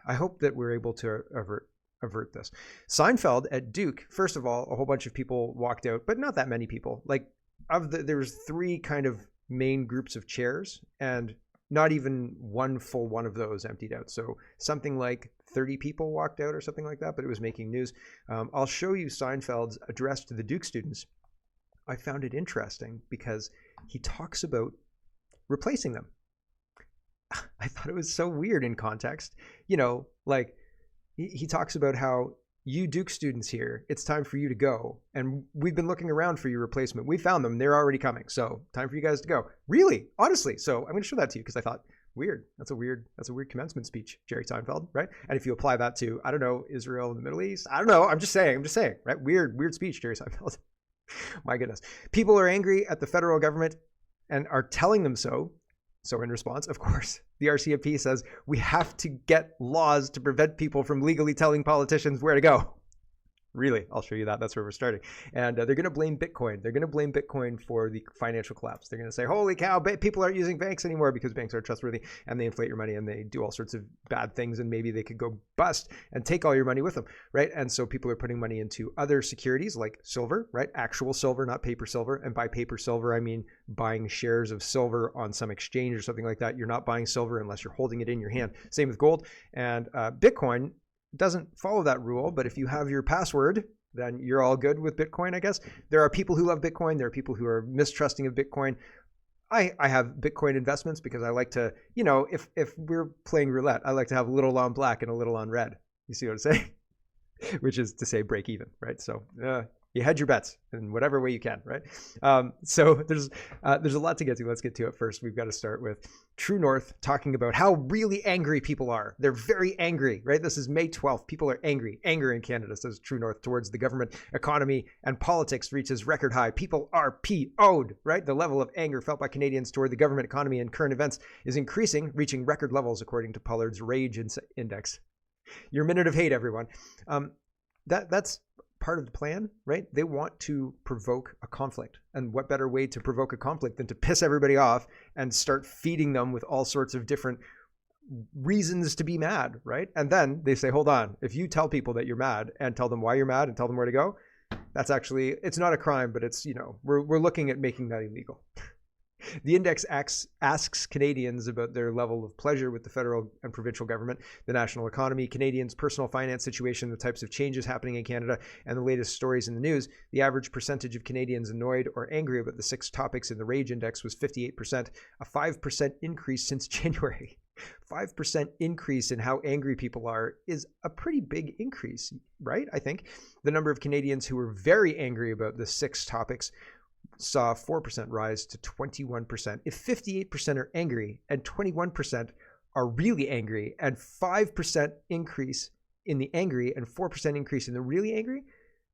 I hope that we're able to avert this. Seinfeld at Duke, first of all, a whole bunch of people walked out, but not that many people. Like there was three kind of main groups of chairs, and not even one full one of those emptied out. So something like 30 people walked out or something like that, but it was making news. I'll show you Seinfeld's address to the Duke students. I found it interesting because he talks about replacing them. I thought it was so weird in context. You know, like he talks about how you Duke students here, it's time for you to go. And we've been looking around for your replacement. We found them. They're already coming. So time for you guys to go. Really? Honestly. So I'm going to show that to you because I thought, weird. That's a weird commencement speech, Jerry Seinfeld, right? And if you apply that to, I don't know, Israel and the Middle East, I don't know. I'm just saying, right? Weird speech, Jerry Seinfeld. My goodness. People are angry at the federal government and are telling them so. So in response, of course, the RCMP says we have to get laws to prevent people from legally telling politicians where to go. Really, I'll show you that. That's where we're starting. And they're going to blame Bitcoin. They're going to blame Bitcoin for the financial collapse. They're going to say, holy cow, people aren't using banks anymore because banks aren't trustworthy and they inflate your money and they do all sorts of bad things and maybe they could go bust and take all your money with them, right? And so people are putting money into other securities like silver, right? Actual silver, not paper silver. And by paper silver, I mean buying shares of silver on some exchange or something like that. You're not buying silver unless you're holding it in your hand. Same with gold. And Bitcoin doesn't follow that rule, but if you have your password, then you're all good with Bitcoin, I guess. There are people who love Bitcoin. There are people who are mistrusting of Bitcoin. I have Bitcoin investments because I like to, you know, if we're playing roulette, I like to have a little on black and a little on red. You see what I'm saying? Which is to say break even, right? So you hedge your bets in whatever way you can, right? So there's a lot to get to. Let's get to it first. We've got to start with True North talking about how really angry people are. They're very angry, right? This is May 12th. People are angry. Anger in Canada, says True North, towards the government, economy, and politics reaches record high. People are PO'd, right? The level of anger felt by Canadians toward the government, economy, and current events is increasing, reaching record levels, according to Pollard's Rage Index. Your minute of hate, everyone. That's part of the plan, right? They want to provoke a conflict. And what better way to provoke a conflict than to piss everybody off and start feeding them with all sorts of different reasons to be mad, right? And then they say, hold on, if you tell people that you're mad and tell them why you're mad and tell them where to go, that's actually, it's not a crime, but it's, you know, we're looking at making that illegal. The index asks Canadians about their level of pleasure with the federal and provincial government, the national economy, Canadians' personal finance situation, the types of changes happening in Canada, and the latest stories in the news. The average percentage of Canadians annoyed or angry about the 6 topics in the Rage Index was 58%, a 5% increase since January. 5% increase in how angry people are is a pretty big increase, right? I think the number of Canadians who were very angry about the 6 topics saw a 4% rise to 21%. If 58% are angry and 21% are really angry and 5% increase in the angry and 4% increase in the really angry,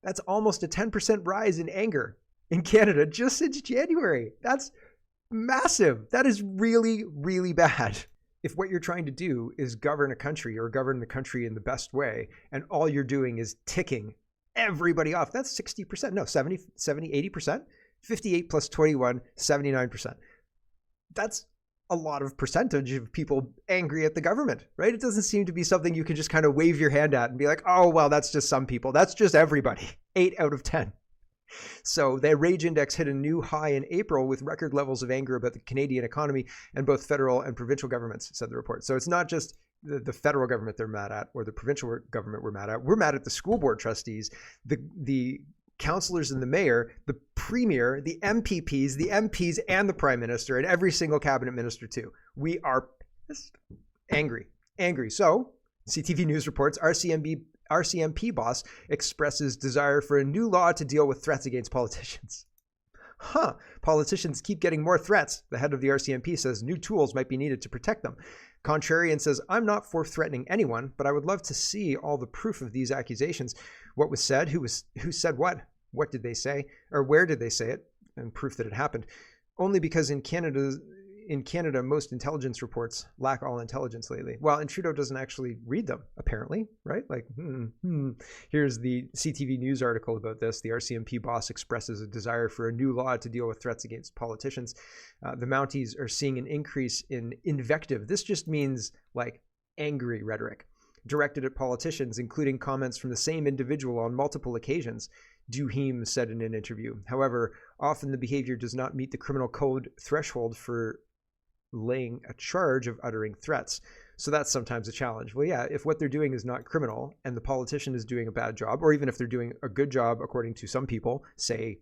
that's almost a 10% rise in anger in Canada just since January. That's massive. That is really, really bad. If what you're trying to do is govern a country or govern the country in the best way, and all you're doing is ticking everybody off, that's 60%. No, 70, 80%. 58 plus 21, 79%. That's a lot of percentage of people angry at the government, right? It doesn't seem to be something you can just kind of wave your hand at and be like, oh, well, that's just some people. That's just everybody. 8 out of 10. So the Rage Index hit a new high in April with record levels of anger about the Canadian economy and both federal and provincial governments, said the report. So it's not just the federal government they're mad at or the provincial government we're mad at. We're mad at the school board trustees, the councillors and the mayor, the premier, the MPPs, the MPs, and the prime minister, and every single cabinet minister too. We are angry. So CTV News reports RCMP boss expresses desire for a new law to deal with threats against politicians. Politicians keep getting more threats. The head of the RCMP says new tools might be needed to protect them. Contrarian says, I'm not for threatening anyone, but I would love to see all the proof of these accusations. What was said, who said what did they say, or where did they say it, and proof that it happened. Only because in Canada, most intelligence reports lack all intelligence lately. Well, and Trudeau doesn't actually read them, apparently, right? Like, Here's the CTV News article about this. The RCMP boss expresses a desire for a new law to deal with threats against politicians. The Mounties are seeing an increase in invective. This just means like angry rhetoric. directed at politicians, including comments from the same individual on multiple occasions, Duhim said in an interview. However, often the behavior does not meet the criminal code threshold for laying a charge of uttering threats. So that's sometimes a challenge. Well, yeah, if what they're doing is not criminal and the politician is doing a bad job, or even if they're doing a good job according to some people, say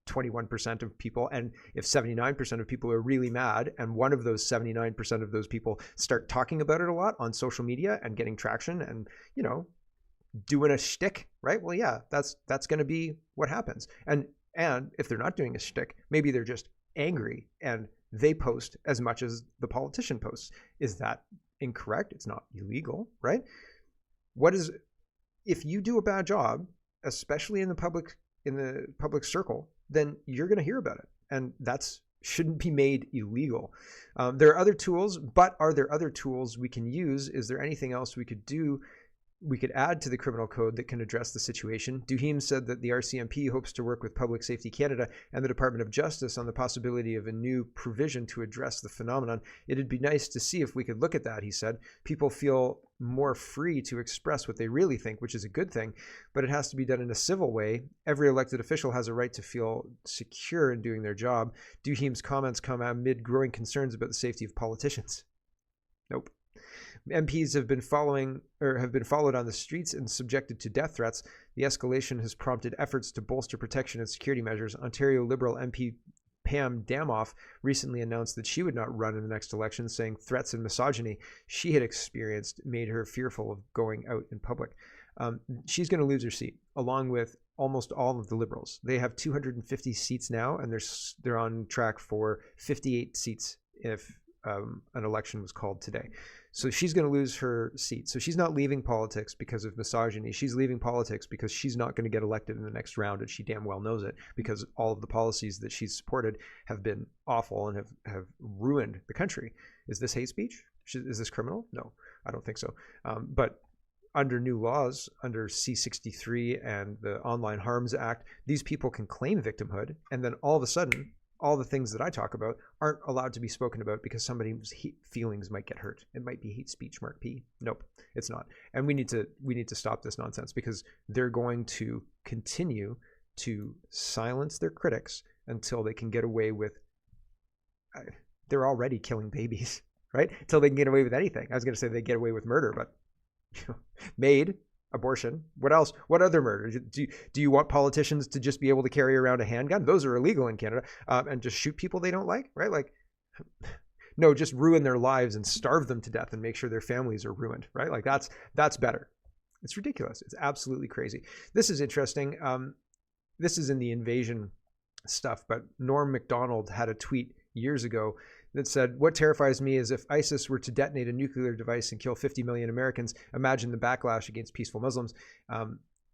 21% of people, and if 79% of people are really mad and one of those 79% of those people start talking about it a lot on social media and getting traction and, you know, doing a shtick, right? Well, yeah, that's going to be what happens. And if they're not doing a shtick, maybe they're just angry and they post as much as the politician posts. Is that incorrect? It's not illegal, right? If you do a bad job, especially in the public circle, then you're going to hear about it, and that's shouldn't be made illegal. There are other tools, but are there other tools we can use? Is there anything else we could do? We could add to the criminal code that can address the situation. Duhim said that the RCMP hopes to work with Public Safety Canada and the Department of Justice on the possibility of a new provision to address the phenomenon. It'd be nice to see if we could look at that, he said. People feel more free to express what they really think, which is a good thing, but it has to be done in a civil way. Every elected official has a right to feel secure in doing their job. Duhim's comments come amid growing concerns about the safety of politicians. Nope. MPs have been followed on the streets and subjected to death threats. The escalation has prompted efforts to bolster protection and security measures. Ontario Liberal MP Pam Damoff recently announced that she would not run in the next election, saying threats and misogyny she had experienced made her fearful of going out in public. She's going to lose her seat, along with almost all of the Liberals. They have 250 seats now, and they're on track for 58 seats if an election was called today. So she's going to lose her seat. So she's not leaving politics because of misogyny. She's leaving politics because she's not going to get elected in the next round, and she damn well knows it, because all of the policies that she's supported have been awful and have ruined the country. Is this hate speech? Is this criminal? No, I don't think so. But under new laws, under C-63 and the Online Harms Act, these people can claim victimhood, and then all of a sudden, all the things that I talk about aren't allowed to be spoken about because somebody's feelings might get hurt. It might be hate speech, Mark P. Nope, it's not. And we need to stop this nonsense, because they're going to continue to silence their critics until they can get away with, they're already killing babies, right? Until they can get away with anything. I was going to say they get away with murder, but maid, abortion, what else? What other murder? Do you want politicians to just be able to carry around a handgun? Those are illegal in Canada. And just shoot people they don't like, right? Like, no, just ruin their lives and starve them to death and make sure their families are ruined, right? Like that's better. It's ridiculous. It's absolutely crazy. This is interesting. This is in the invasion stuff, but Norm Macdonald had a tweet years ago that said, "What terrifies me is if ISIS were to detonate a nuclear device and kill 50 million Americans, imagine the backlash against peaceful Muslims."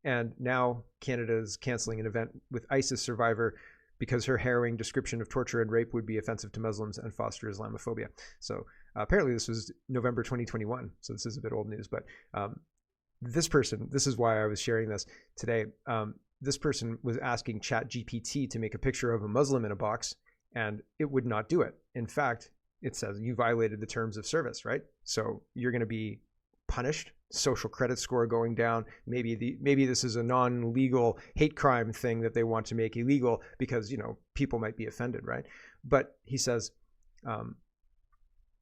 And now Canada is canceling an event with ISIS survivor because her harrowing description of torture and rape would be offensive to Muslims and foster Islamophobia. So apparently this was November 2021. So this is a bit old news, but this person, this is why I was sharing this today. This person was asking ChatGPT to make a picture of a Muslim in a box, and it would not do it. In fact, it says you violated the terms of service, right? So you're going to be punished, social credit score going down. Maybe this is a non-legal hate crime thing that they want to make illegal because, you know, people might be offended, right? But he says,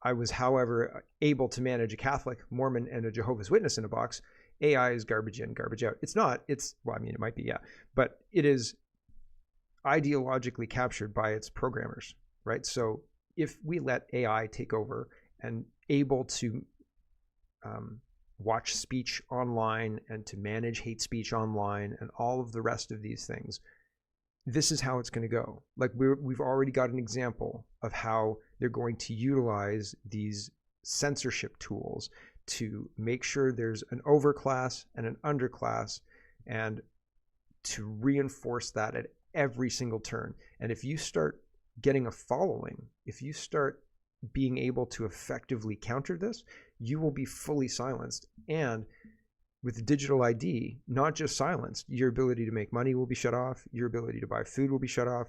I was, however, able to manage a Catholic, Mormon, and a Jehovah's Witness in a box. AI is garbage in, garbage out. It's not. Well, I mean, it might be, yeah. But it is ideologically captured by its programmers, right? So if we let AI take over and able to watch speech online and to manage hate speech online and all of the rest of these things, this is how it's going to go. Like we've already got an example of how they're going to utilize these censorship tools to make sure there's an overclass and an underclass, and to reinforce that at every single turn. And if you start getting a following, if you start being able to effectively counter this, you will be fully silenced. And with digital ID, not just silenced, your ability to make money will be shut off, your ability to buy food will be shut off.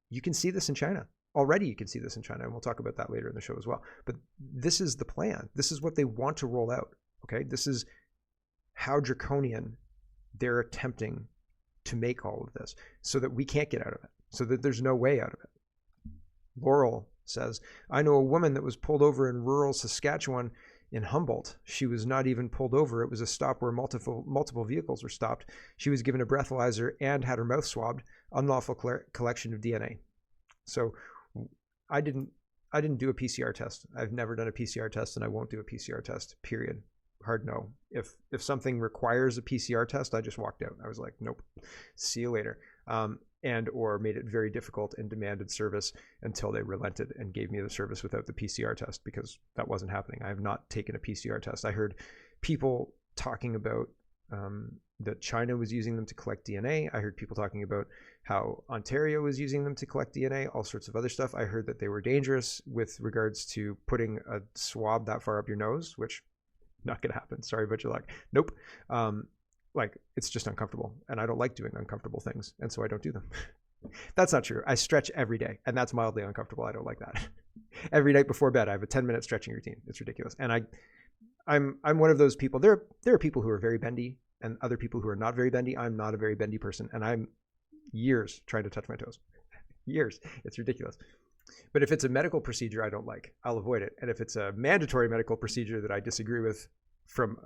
You can see this in China. Already you can see this in China, and we'll talk about that later in the show as well. But this is the plan. This is what they want to roll out. Okay, this is how draconian they're attempting to make all of this so that we can't get out of it, so that there's no way out of it. Laurel says, I know a woman that was pulled over in rural Saskatchewan in Humboldt. She was not even pulled over. It was a stop where multiple vehicles were stopped. She was given a breathalyzer and had her mouth swabbed. Unlawful collection of DNA. So I didn't do a PCR test. I've never done a PCR test, and I won't do a PCR test, period. Hard no. If something requires a PCR test, I just walked out. I was like, nope, see you later. And or made it very difficult and demanded service until they relented and gave me the service without the PCR test, because that wasn't happening. I have not taken a PCR test. I heard people talking about that China was using them to collect DNA. I heard people talking about how Ontario was using them to collect DNA, all sorts of other stuff. I heard that they were dangerous with regards to putting a swab that far up your nose, which not going to happen. Sorry about your luck. Nope. Like, it's just uncomfortable, and I don't like doing uncomfortable things, and so I don't do them. That's not true. I stretch every day, and that's mildly uncomfortable. I don't like that. Every night before bed, I have a 10-minute stretching routine. It's ridiculous. And I'm one of those people. There are people who are very bendy and other people who are not very bendy. I'm not a very bendy person, and I'm years trying to touch my toes. Years. It's ridiculous. But if it's a medical procedure I don't like, I'll avoid it. And if it's a mandatory medical procedure that I disagree with from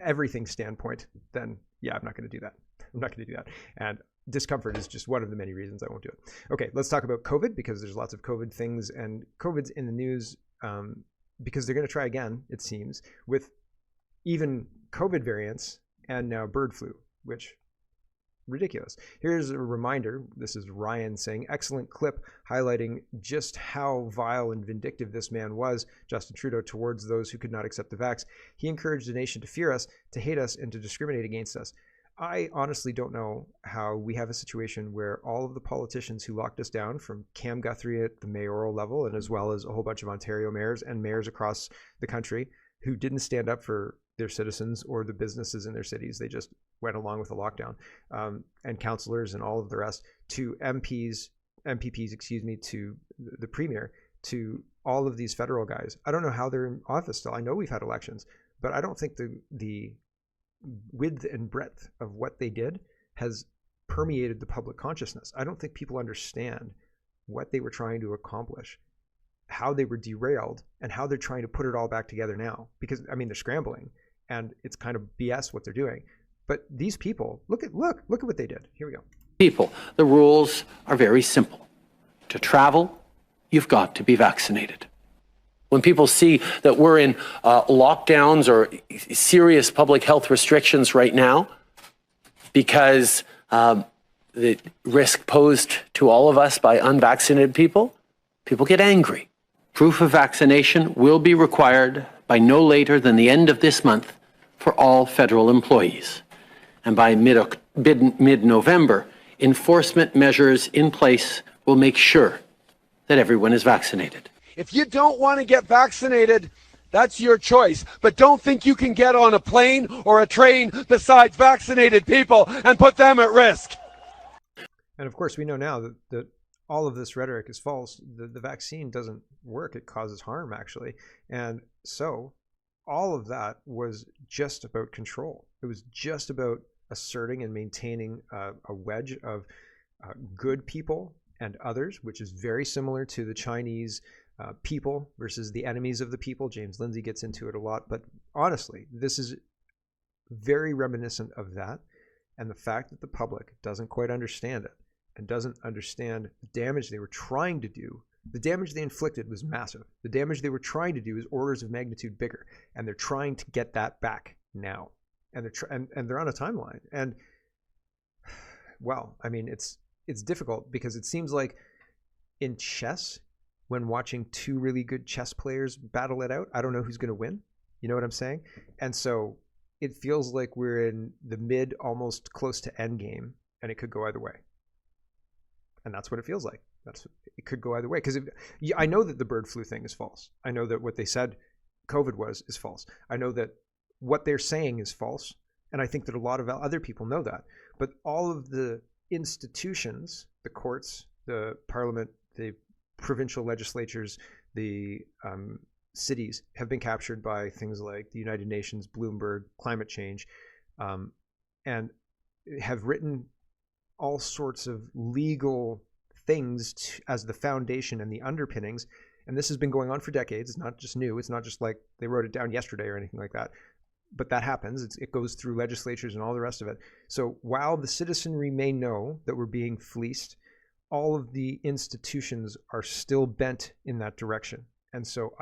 everything standpoint, then yeah, I'm not going to do that. I'm not going to do that. And discomfort is just one of the many reasons I won't do it. Okay, let's talk about COVID, because there's lots of COVID things, and COVID's in the news because they're going to try again, it seems, with even COVID variants and now bird flu, which ridiculous. Here's a reminder. This is Ryan saying, excellent clip highlighting just how vile and vindictive this man was, Justin Trudeau, towards those who could not accept the vax. He encouraged the nation to fear us, to hate us, and to discriminate against us. I honestly don't know how we have a situation where all of the politicians who locked us down, from Cam Guthrie at the mayoral level, and as well as a whole bunch of Ontario mayors and mayors across the country, who didn't stand up for their citizens or the businesses in their cities. They just went along with the lockdown, and councillors and all of the rest, to MPPs, to the premier, to all of these federal guys. I don't know how they're in office still. I know we've had elections, but I don't think the width and breadth of what they did has permeated the public consciousness. I don't think people understand what they were trying to accomplish, how they were derailed, and how they're trying to put it all back together now. Because, I mean, they're scrambling, and it's kind of BS what they're doing. But these people, look at what they did. Here we go. People, the rules are very simple. To travel, you've got to be vaccinated. When people see that we're in lockdowns or serious public health restrictions right now, because the risk posed to all of us by unvaccinated people, people get angry. Proof of vaccination will be required by no later than the end of this month for all federal employees. And by mid-November, enforcement measures in place will make sure that everyone is vaccinated. If you don't want to get vaccinated, that's your choice. But don't think you can get on a plane or a train besides vaccinated people and put them at risk. And of course, we know now that all of this rhetoric is false. The vaccine doesn't work. It causes harm, actually. And so all of that was just about control. It was just about asserting and maintaining a wedge of good people and others, which is very similar to the Chinese people versus the enemies of the people. James Lindsay gets into it a lot, but honestly, this is very reminiscent of that. And the fact that the public doesn't quite understand it and doesn't understand the damage they were trying to do. The damage they inflicted was massive. The damage they were trying to do is orders of magnitude bigger, and they're trying to get that back now. And they're on a timeline. And well, I mean, it's difficult, because it seems like in chess, when watching two really good chess players battle it out, I don't know who's going to win. You know what I'm saying? And so it feels like we're in the mid, almost close to end game, and it could go either way. And that's what it feels like. It could go either way. Because I know that the bird flu thing is false. I know that what they said COVID is false. I know that what they're saying is false. And I think that a lot of other people know that. But all of the institutions, the courts, the parliament, the provincial legislatures, the cities have been captured by things like the United Nations, Bloomberg, climate change, and have written all sorts of legal things as the foundation and the underpinnings. And this has been going on for decades. It's not just new. It's not just like they wrote it down yesterday or anything like that. But that happens. It goes through legislatures and all the rest of it. So while the citizenry may know that we're being fleeced, all of the institutions are still bent in that direction. And so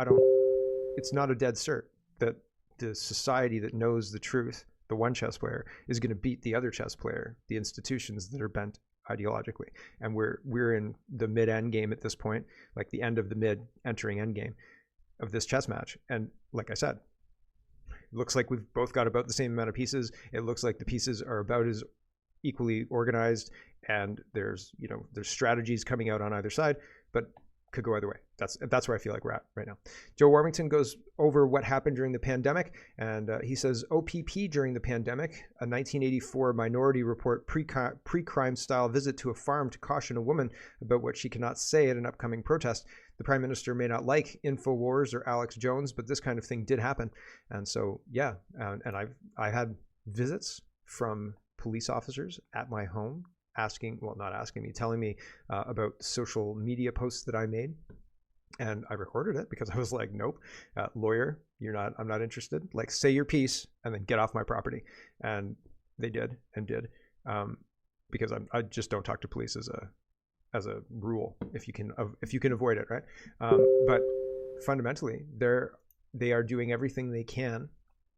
it's not a dead cert that the society that knows the truth, the one chess player, is going to beat the other chess player, the institutions that are bent ideologically. And we're in the mid-end game at this point, like the end of the mid, entering end game of this chess match. And like I said, it looks like we've both got about the same amount of pieces. It looks like the pieces are about as equally organized, and there's strategies coming out on either side, but could go either way. That's where I feel like we're at right now. Joe Warmington goes over what happened during the pandemic, and he says OPP during the pandemic, a 1984 Minority Report pre-crime style visit to a farm to caution a woman about what she cannot say at an upcoming protest. The Prime Minister may not like InfoWars or Alex Jones, but this kind of thing did happen. And so, yeah, and I had visits from police officers at my home telling me about social media posts that I made. And I recorded it because I was like, nope, lawyer, I'm not interested. Like, say your piece and then get off my property. And they did because I just don't talk to police as a rule if you can avoid it, right? But fundamentally, they are doing everything they can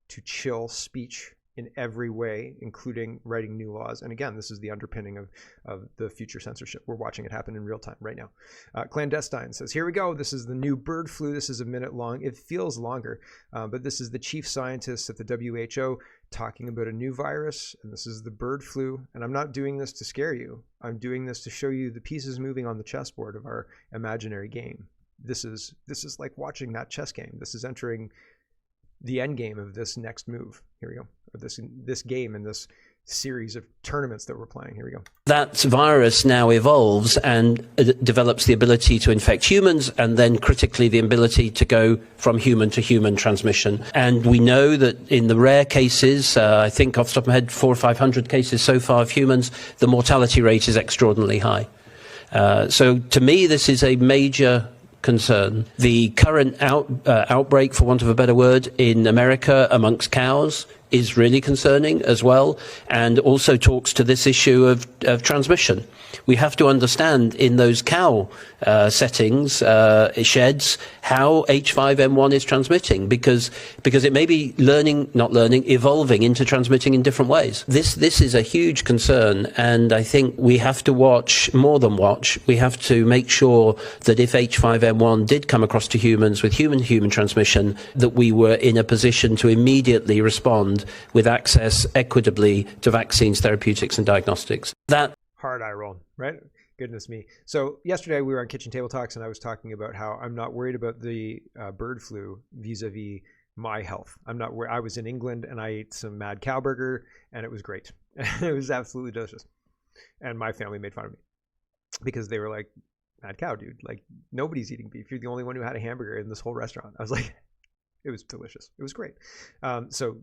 to chill speech in every way, including writing new laws. And again, this is the underpinning of the future censorship. We're watching it happen in real time right now. Clandestine says, here we go. This is the new bird flu. This is a minute long. It feels longer, but this is the chief scientist at the WHO talking about a new virus, and this is the bird flu. And I'm not doing this to scare you. I'm doing this to show you the pieces moving on the chessboard of our imaginary game. This is like watching that chess game. This is entering the end game of this next move. Here we go. Or this game and this series of tournaments that we're playing. Here we go. That virus now evolves and develops the ability to infect humans, and then critically the ability to go from human to human transmission. And we know that in the rare cases, I think off the top of my head, 400 or 500 cases so far of humans, the mortality rate is extraordinarily high. So to me, this is a major concern. The current outbreak, for want of a better word, in America amongst cows is really concerning as well, and also talks to this issue of transmission. We have to understand in those cow settings, sheds, how H5N1 is transmitting, because it may be evolving into transmitting in different ways. This is a huge concern, and I think we have to watch, more than watch, we have to make sure that if H5N1 did come across to humans with human-to-human transmission, that we were in a position to immediately respond with access equitably to vaccines, therapeutics, and diagnostics. That hard eye roll, right? Goodness me. So yesterday we were on Kitchen Table Talks, and I was talking about how I'm not worried about the bird flu vis-a-vis my health. I'm not worried. I was in England and I ate some mad cow burger, and it was great. It was absolutely delicious. And my family made fun of me because they were like, mad cow, dude. Like, nobody's eating beef. You're the only one who had a hamburger in this whole restaurant. I was like, it was delicious. It was great. So,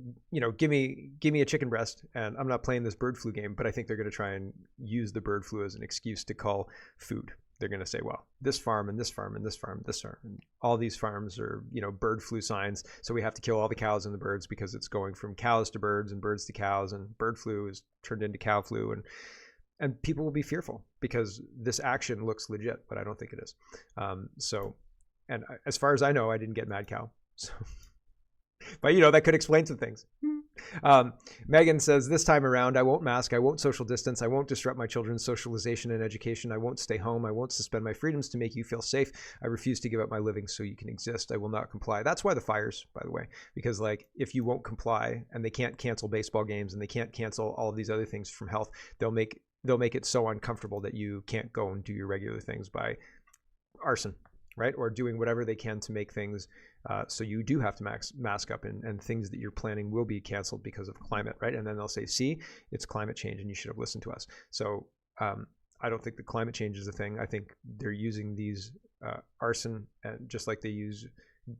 give me a chicken breast, and I'm not playing this bird flu game, but I think they're going to try and use the bird flu as an excuse to call food. They're going to say, well, this farm and this farm and this farm, this farm, and all these farms are, bird flu signs. So we have to kill all the cows and the birds because it's going from cows to birds and birds to cows, and bird flu is turned into cow flu. And people will be fearful because this action looks legit, but I don't think it is. And as far as I know, I didn't get mad cow. So, but that could explain some things. Megan says, this time around, I won't mask, I won't social distance, I won't disrupt my children's socialization and education, I won't stay home, I won't suspend my freedoms to make you feel safe, I refuse to give up my living so you can exist, I will not comply. That's why the fires, by the way, because if you won't comply, and they can't cancel baseball games, and they can't cancel all of these other things from health, they'll make it so uncomfortable that you can't go and do your regular things by arson, right? Or doing whatever they can to make things so you do have to mask up, and things that you're planning will be canceled because of climate, right? And then they'll say, see, it's climate change and you should have listened to us. So I don't think the climate change is a thing. I think they're using these arson, and just like they use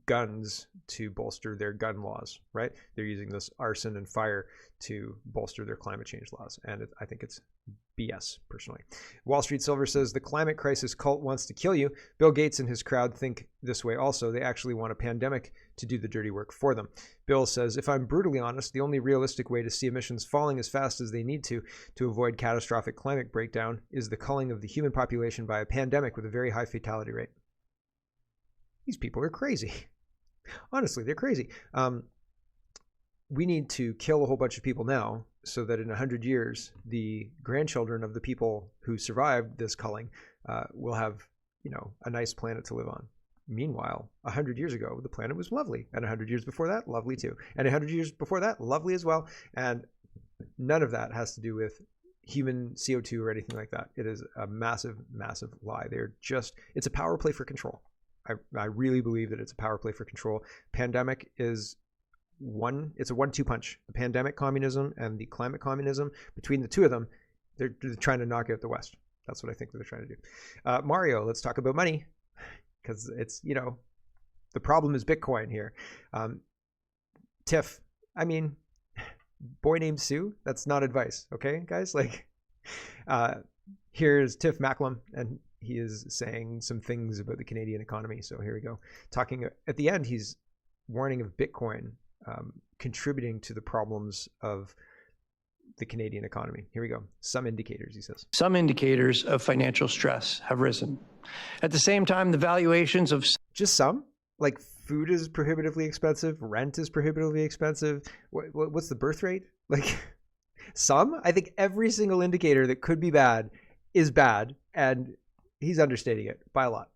guns to bolster their gun laws, right? They're using this arson and fire to bolster their climate change laws. And I think it's BS, personally. Wall Street Silver says the climate crisis cult wants to kill you. Bill Gates and his crowd think this way also. They actually want a pandemic to do the dirty work for them. Bill says, if I'm brutally honest, the only realistic way to see emissions falling as fast as they need to avoid catastrophic climate breakdown is the culling of the human population by a pandemic with a very high fatality rate. These people are crazy. Honestly, they're crazy. We need to kill a whole bunch of people now so that in 100 years, the grandchildren of the people who survived this culling will have, a nice planet to live on. Meanwhile, 100 years ago, the planet was lovely. And 100 years before that, lovely too. And 100 years before that, lovely as well. And none of that has to do with human CO2 or anything like that. It is a massive, massive lie. It's a power play for control. I really believe that it's a power play for control. Pandemic is it's a 1-2 punch. The pandemic communism and the climate communism, between the two of them, they're trying to knock out the West. That's what I think that they're trying to do. Mario, let's talk about money, because it's, the problem is Bitcoin here. Tiff, boy named Sue, that's not advice, okay, guys? Here's Tiff Macklem, and he is saying some things about the Canadian economy. So here we go. Talking at the end, he's warning of Bitcoin contributing to the problems of the Canadian economy. Here we go. Some indicators, he says. Some indicators of financial stress have risen. At the same time, the valuations of... Just some? Like food is prohibitively expensive, rent is prohibitively expensive. What's the birth rate? Some? I think every single indicator that could be bad is bad, and he's understating it by a lot.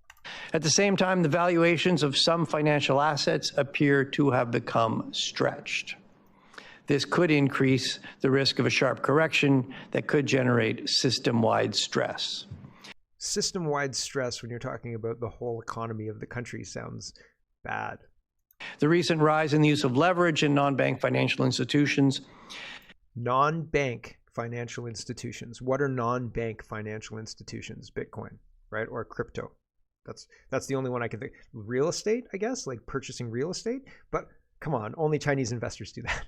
At the same time, the valuations of some financial assets appear to have become stretched. This could increase the risk of a sharp correction that could generate system-wide stress. System-wide stress, when you're talking about the whole economy of the country, sounds bad. The recent rise in the use of leverage in non-bank financial institutions. Non-bank financial institutions. What are non-bank financial institutions? Bitcoin, right? Or crypto. That's the only one I can think. Real estate, I guess, like purchasing real estate. But come on, only Chinese investors do that.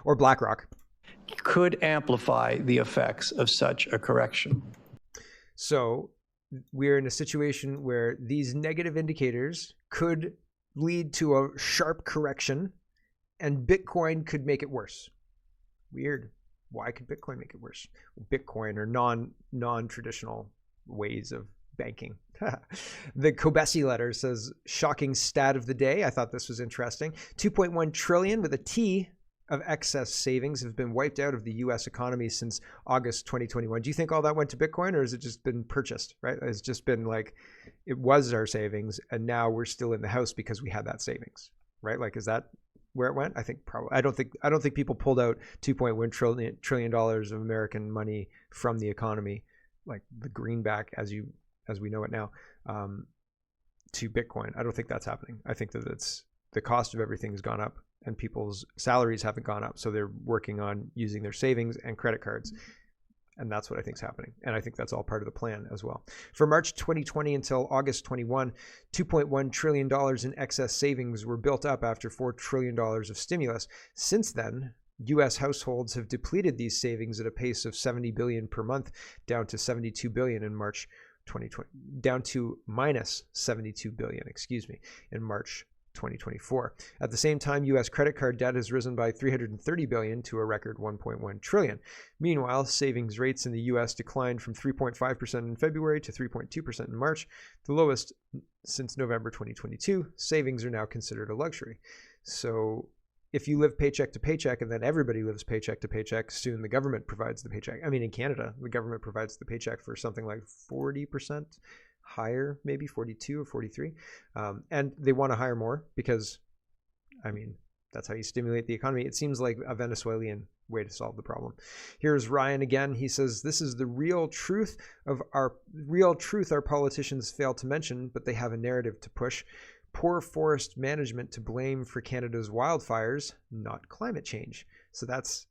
Or BlackRock. Could amplify the effects of such a correction. So we're in a situation where these negative indicators could lead to a sharp correction, and Bitcoin could make it worse. Weird. Why could Bitcoin make it worse? Bitcoin or non-traditional ways of banking. The Kobesi letter says, shocking stat of the day. I thought this was interesting. 2.1 trillion with a T of excess savings have been wiped out of the U.S. economy since August 2021. Do you think all that went to Bitcoin, or has it just been purchased, right? It's just been like, it was our savings, and now we're still in the house because we had that savings, right? Is that where it went? I think probably. I don't think people pulled out $2.1 trillion of American money from the economy, like the greenback as we know it now, to Bitcoin. I don't think that's happening. I think that it's the cost of everything has gone up, and people's salaries haven't gone up, so they're working on using their savings and credit cards. And that's what I think is happening. And I think that's all part of the plan as well. From March 2020 until August 21, $2.1 trillion in excess savings were built up after $4 trillion of stimulus. Since then, U.S. households have depleted these savings at a pace of $70 billion per month, down to $72 billion in March 2020, down to minus $72 billion, in March 2024. At the same time, U.S. credit card debt has risen by $330 billion to a record $1.1 trillion. Meanwhile, savings rates in the U.S. declined from 3.5% in February to 3.2% in March, the lowest since November 2022. Savings are now considered a luxury. So if you live paycheck to paycheck, and then everybody lives paycheck to paycheck, soon the government provides the paycheck. In Canada, the government provides the paycheck for something like 40%. Higher, maybe 42 or 43. And they want to hire more because, that's how you stimulate the economy. It seems like a Venezuelan way to solve the problem. Here's Ryan again. He says, this is the real truth our politicians fail to mention, but they have a narrative to push. Poor forest management to blame for Canada's wildfires, not climate change. So that's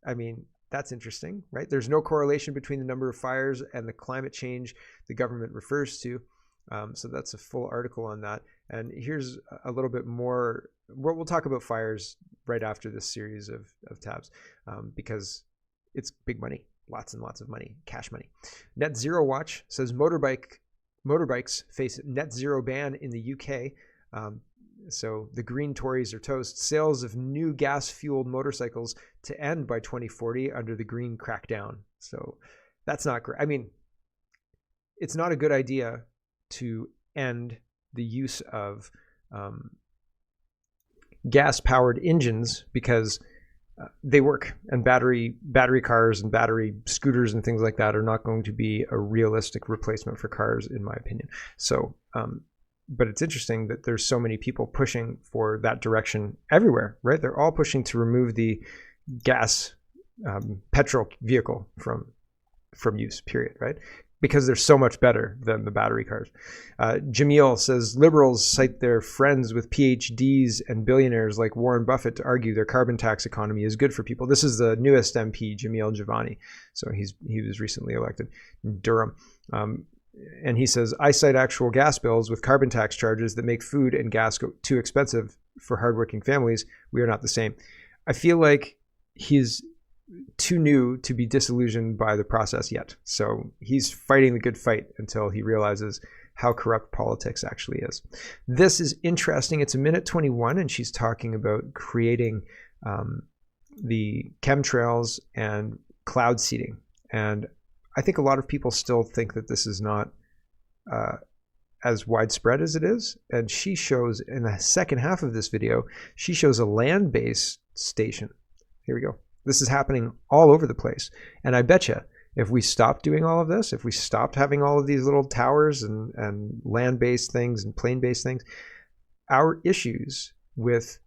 interesting, right? There's no correlation between the number of fires and the climate change the government refers to. So that's a full article on that. And here's a little bit more. We'll talk about fires right after this series of tabs, because it's big money, lots and lots of money, cash money. Net Zero Watch says motorbikes face net zero ban in the UK. So the Green Tories are toast. Sales of new gas-fueled motorcycles to end by 2040 under the Green crackdown. So that's not great. I mean, it's not a good idea to end the use of gas-powered engines because they work, and battery cars and battery scooters and things like that are not going to be a realistic replacement for cars, in my opinion. So, but it's interesting that there's so many people pushing for that direction everywhere, right? They're all pushing to remove the gas petrol vehicle from use, period, right? Because they're so much better than the battery cars. Jamil says liberals cite their friends with PhDs and billionaires like Warren Buffett to argue their carbon tax economy is good for people. This is the newest MP, Jamil Javani. So he was recently elected in Durham. And he says, I cite actual gas bills with carbon tax charges that make food and gas go too expensive for hardworking families. We are not the same. I feel like he's too new to be disillusioned by the process yet. So he's fighting the good fight until he realizes how corrupt politics actually is. This is interesting. It's a minute 21, and she's talking about creating the chemtrails and cloud seeding. And I think a lot of people still think that this is not as widespread as it is. And she shows, in the second half of this video, she shows a land-based station. Here we go. This is happening all over the place. And I bet you if we stopped doing all of this, if we stopped having all of these little towers and land-based things and plane-based things, our issues with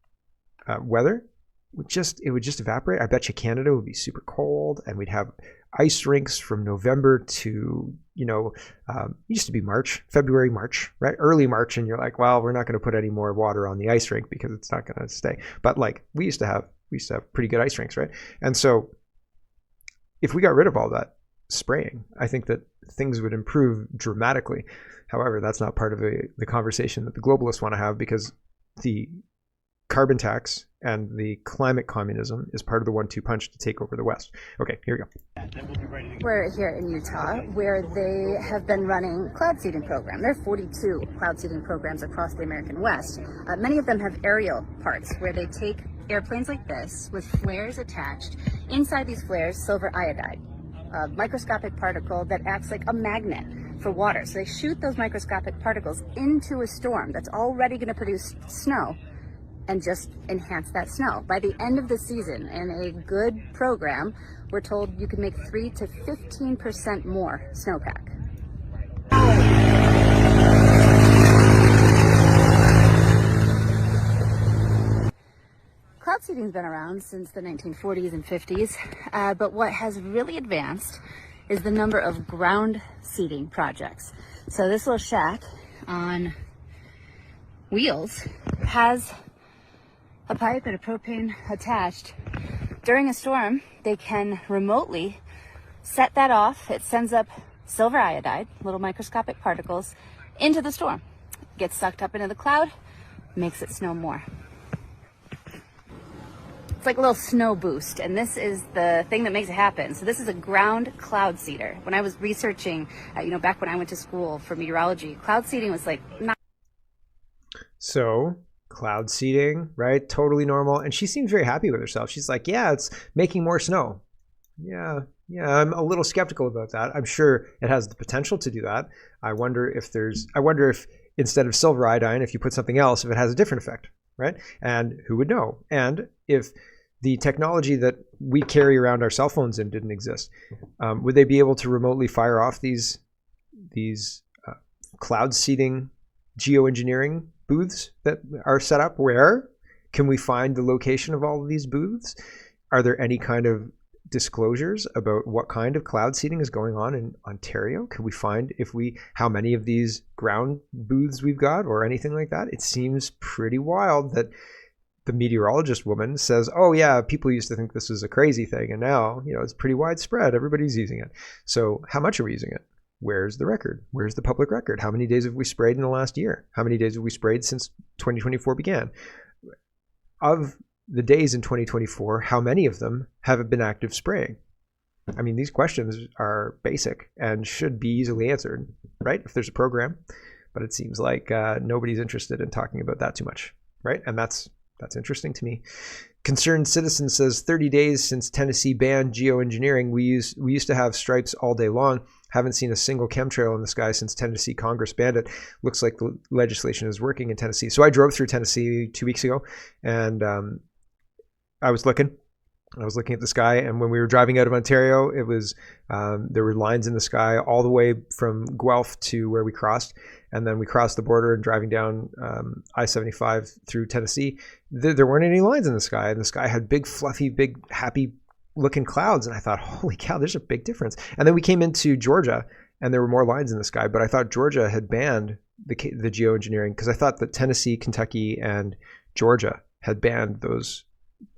weather would just evaporate. I bet you Canada would be super cold, and we'd have ice rinks from November to, it used to be February, March, right? Early March. And you're like, well, we're not going to put any more water on the ice rink because it's not going to stay. But like we used to have pretty good ice rinks, right? And so if we got rid of all that spraying, I think that things would improve dramatically. However, that's not part of the conversation that the globalists want to have, because the carbon tax and the climate communism is part of the 1-2 punch to take over the West. Okay, here we go. We're here in Utah, where they have been running cloud seeding program. There are 42 cloud seeding programs across the American West. Many of them have aerial parts where they take airplanes like this with flares attached. Inside these flares, silver iodide, a microscopic particle that acts like a magnet for water. So they shoot those microscopic particles into a storm that's already going to produce snow and just enhance that snow. By the end of the season, in a good program, we're told you can make 3 to 15% more snowpack. Cloud seeding's been around since the 1940s and 50s, but what has really advanced is the number of ground seeding projects. So this little shack on wheels has a pipe and a propane attached. During a storm, they can remotely set that off. It sends up silver iodide, little microscopic particles, into the storm. Gets sucked up into the cloud, makes it snow more. It's like a little snow boost, and this is the thing that makes it happen. So this is a ground cloud seeder. When I was researching, back when I went to school for meteorology, cloud seeding was like not. So cloud seeding, right? Totally normal. And she seems very happy with herself. She's like, yeah, it's making more snow. Yeah, I'm a little skeptical about that. I'm sure it has the potential to do that. I wonder if instead of silver iodine, if you put something else, if it has a different effect, right? And who would know? And if the technology that we carry around our cell phones in didn't exist, would they be able to remotely fire off these cloud seeding geoengineering booths that are set up? Where can we find the location of all of these booths? Are there any kind of disclosures about what kind of cloud seeding is going on in Ontario? Can we find how many of these ground booths we've got or anything like that? It seems pretty wild that the meteorologist woman says, oh yeah, people used to think this was a crazy thing, and now it's pretty widespread. Everybody's using it. So how much are we using it? Where's the record? Where's the public record? How many days have we sprayed in the last year? How many days have we sprayed since 2024 began? Of the days in 2024, how many of them have been active spraying? I mean, these questions are basic and should be easily answered, right? If there's a program, but it seems like nobody's interested in talking about that too much, right? And that's interesting to me. Concerned Citizen says 30 days since Tennessee banned geoengineering. We used to have stripes all day long. Haven't seen a single chemtrail in the sky since Tennessee Congress banned it. Looks like the legislation is working in Tennessee. So I drove through Tennessee 2 weeks ago, and I was looking at the sky, and when we were driving out of Ontario, it was there were lines in the sky all the way from Guelph to where we crossed, and then we crossed the border and driving down I-75 through Tennessee. There weren't any lines in the sky, and the sky had big, fluffy, big, happy-looking clouds, and I thought, holy cow, there's a big difference. And then we came into Georgia, and there were more lines in the sky, but I thought Georgia had banned the geoengineering because I thought that Tennessee, Kentucky, and Georgia had banned those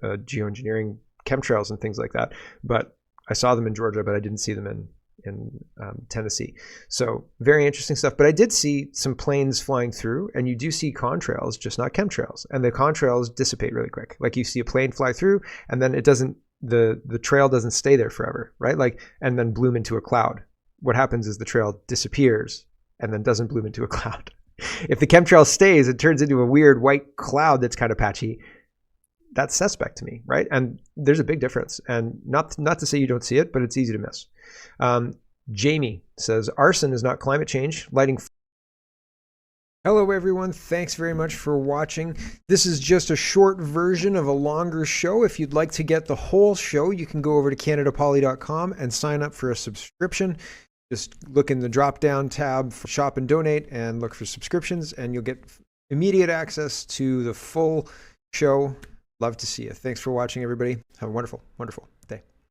geoengineering chemtrails and things like that. But I saw them in Georgia, but I didn't see them in Tennessee. So very interesting stuff. But I did see some planes flying through, and you do see contrails, just not chemtrails. And the contrails dissipate really quick. Like you see a plane fly through, and then it doesn't, the trail doesn't stay there forever, right? Like, and then bloom into a cloud. What happens is the trail disappears and then doesn't bloom into a cloud. If the chemtrail stays, it turns into a weird white cloud that's kind of patchy. That's suspect to me, right? And there's a big difference. And not to say you don't see it, but it's easy to miss. Jamie says, arson is not climate change. Lighting. Hello, everyone. Thanks very much for watching. This is just a short version of a longer show. If you'd like to get the whole show, you can go over to CanadaPoly.com and sign up for a subscription. Just look in the drop-down tab for Shop and Donate and look for subscriptions, and you'll get immediate access to the full show. Love to see you. Thanks for watching, everybody. Have a wonderful, wonderful day.